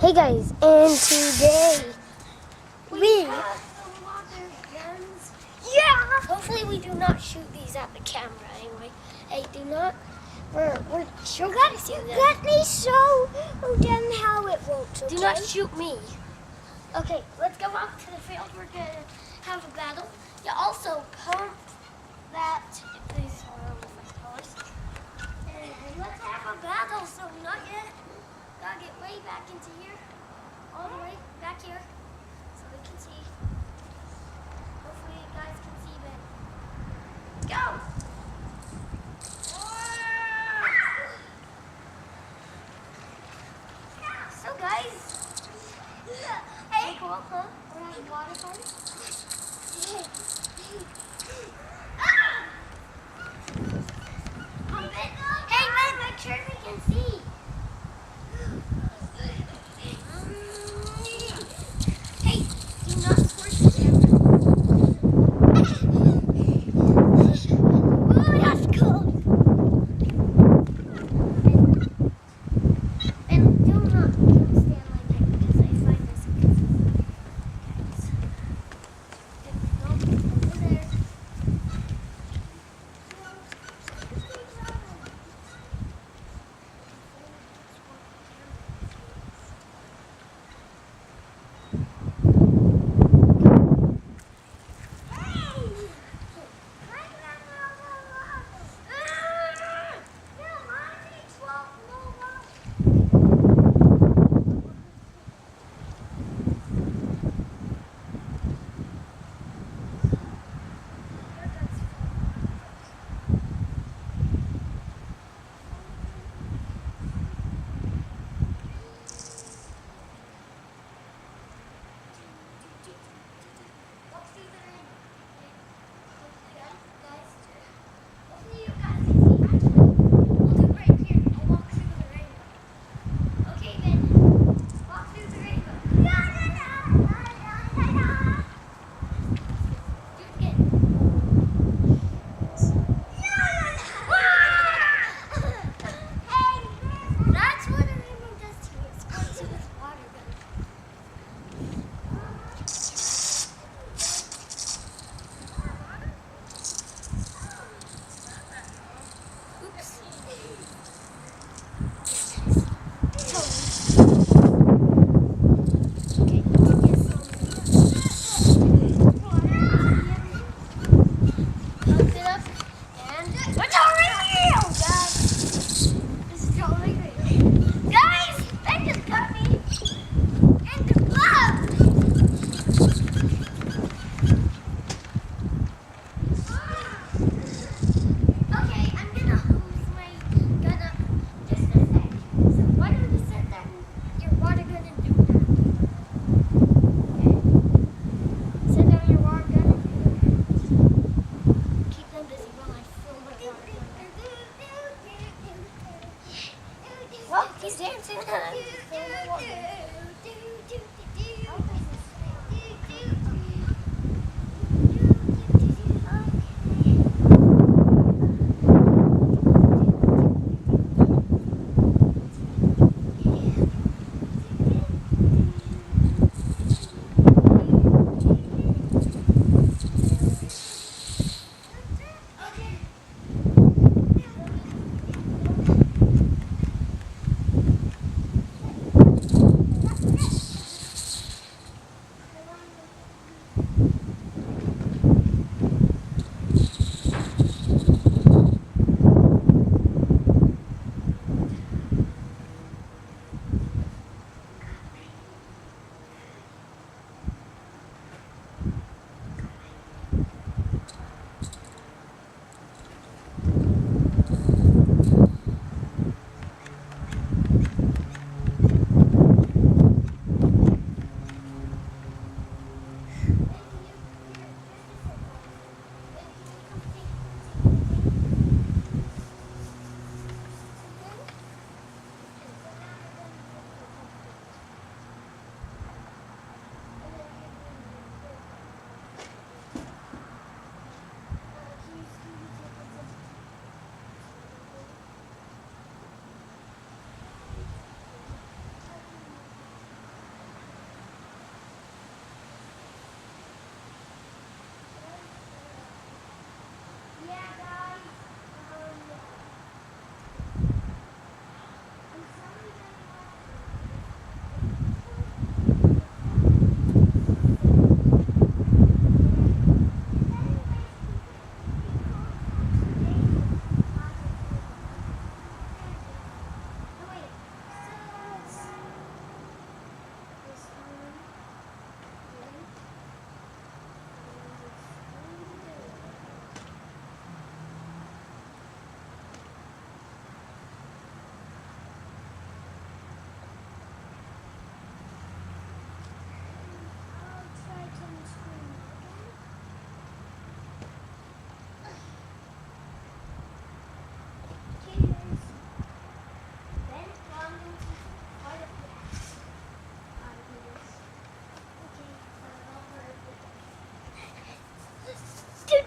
Hey guys, and today we have some water guns. yeah. Hopefully we do not shoot these at the camera anyway. Hey, do not. We're showcasing them. Let me show them how it works. Okay? Do not shoot me. Okay, let's go out to the field. We're gonna have a battle. You also pump that. These are all different colors. And let's have a battle. So not yet. Gotta get way back into here. All the way back here. So we can see. Hopefully you guys can see better. Go! So guys, hey, cool, huh? We're having water party. Hey, man, make sure we can see. Hey, do not squirt the camera. Ooh, that's cold. And do not stand like that because I find this guys. Don't over there.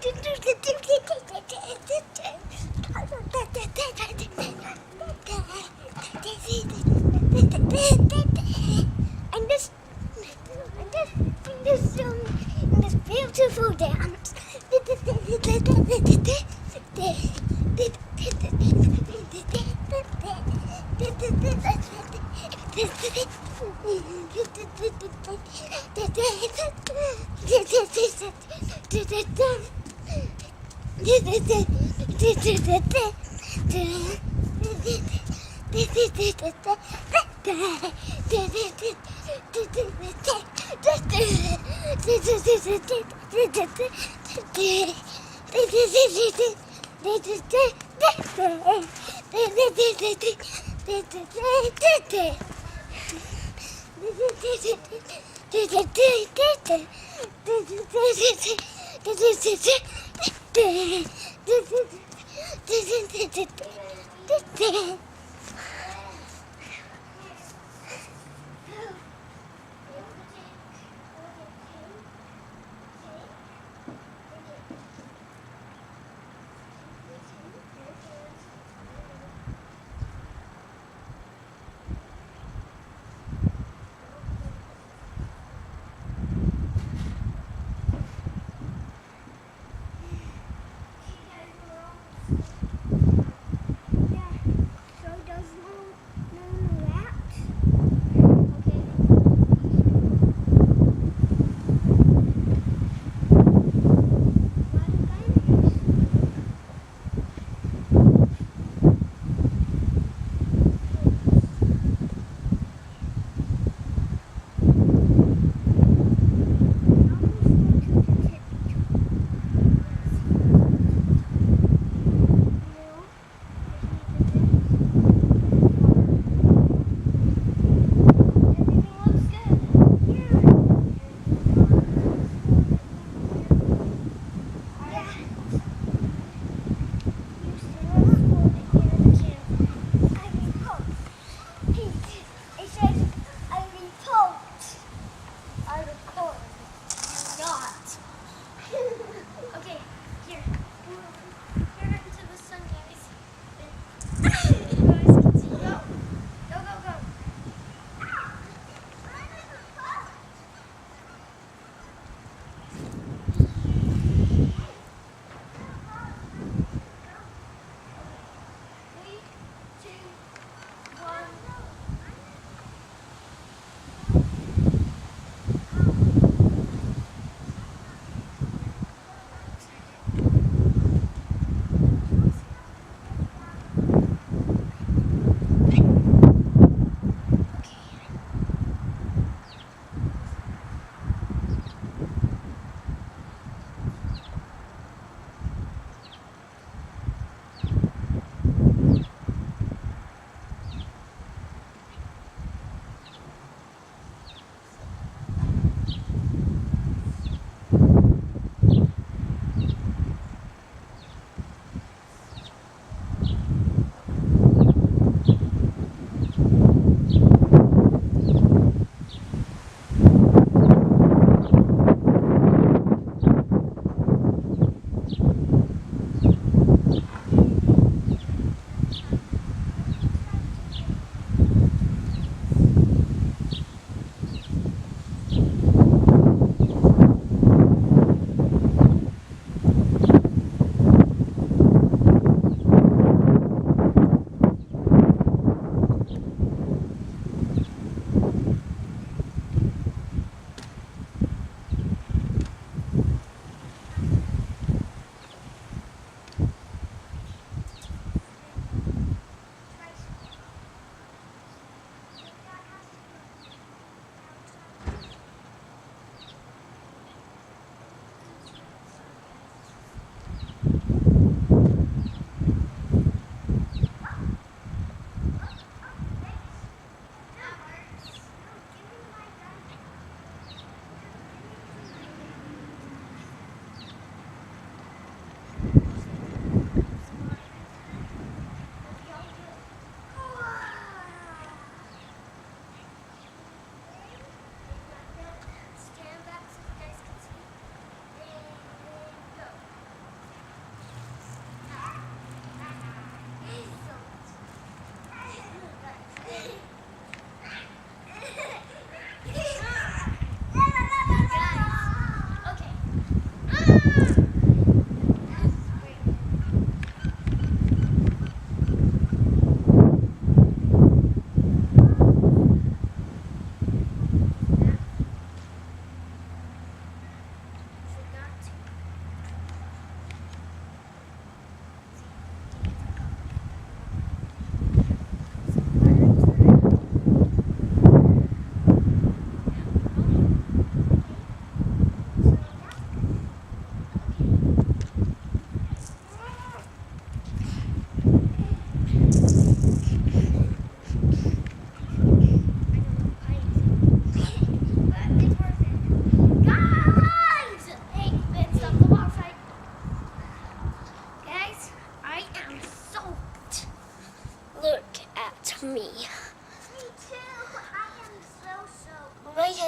And this beautiful dance. So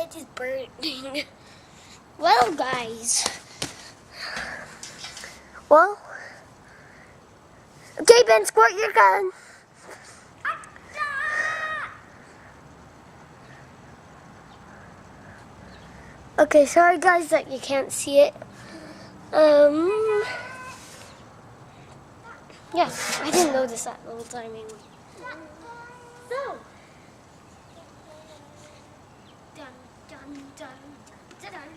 it is burning. Well, guys. Well. Okay, Ben, squirt your gun. Okay, sorry guys that you can't see it. Yeah, I didn't notice that the whole time anyway. So, dun dun dun dun dun dun.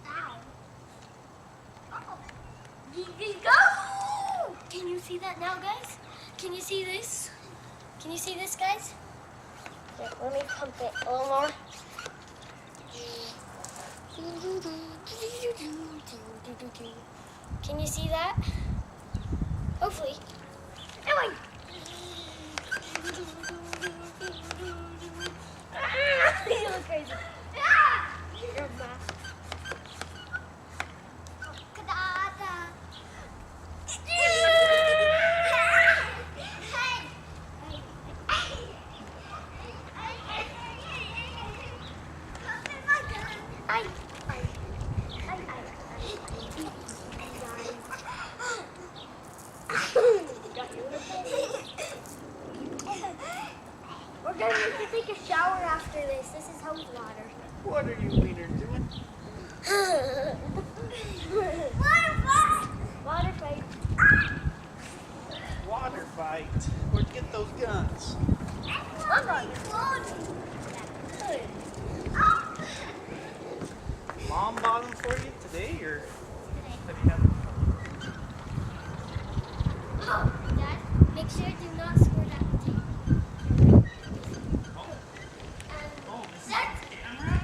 Ow! Oh, go! Can you see that now, guys? Can you see this? Can you see this, guys? Here, let me pump it a little more. Can you see that? Hopefully. Anyway. You look crazy. You're a mess. We're going to take a shower after this. This is hose water. What are you wiener doing? Water fight! Water fight. Water fight. Where'd you get those guns? Mom bought them for you today, or have you had them? Oh, Dad, make sure do not squirt at the table. Oh, this is That's the camera?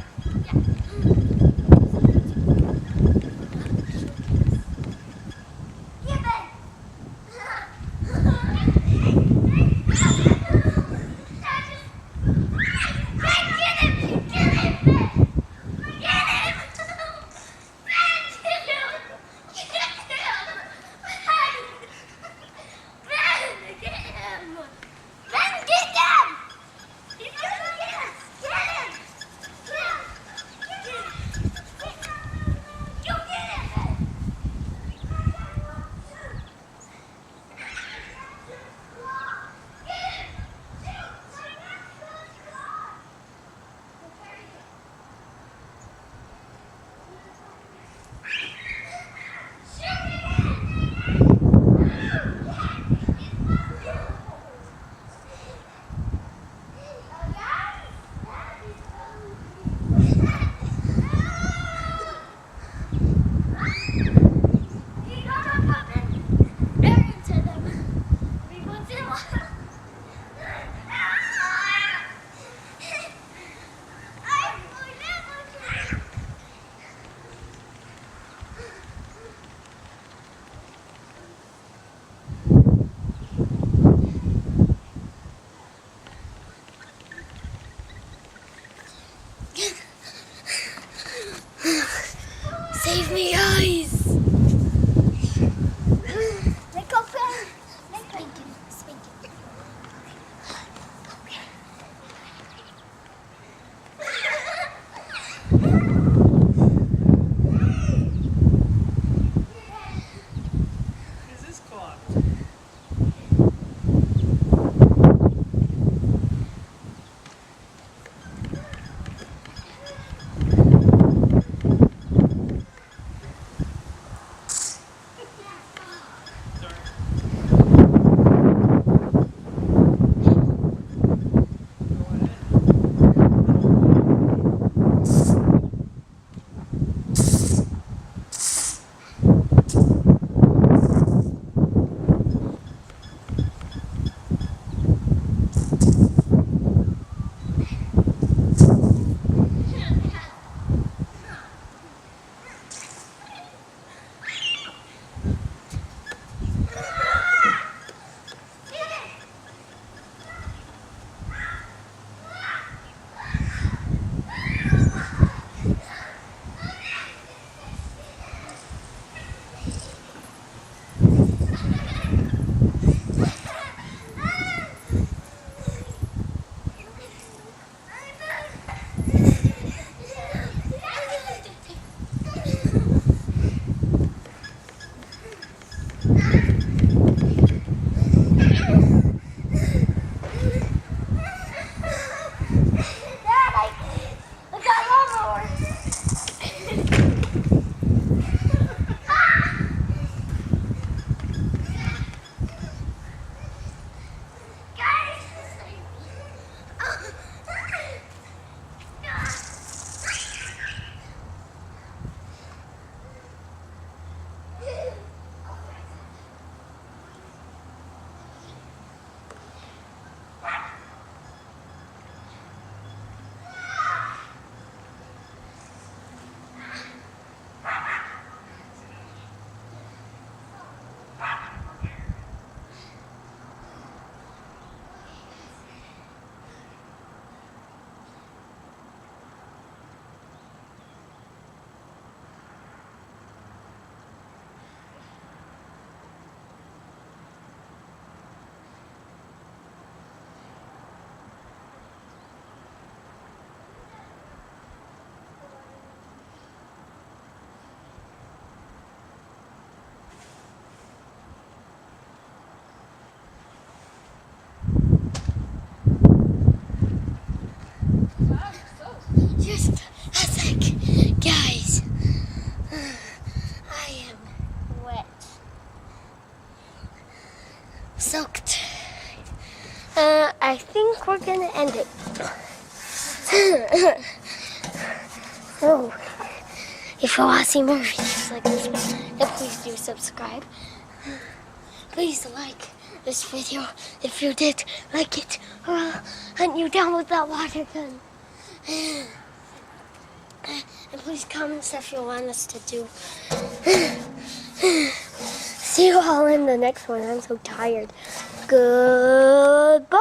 Save me, guys! Make open. Make open. Is this clock? just a sec, guys. I am wet, soaked. I think we're gonna end it. So, if you want to see more videos like this one, then please do subscribe. Please like this video if you did like it, or I'll hunt you down with that water gun. And please comment stuff you want us to do. See you all in the next one. I'm so tired. Goodbye.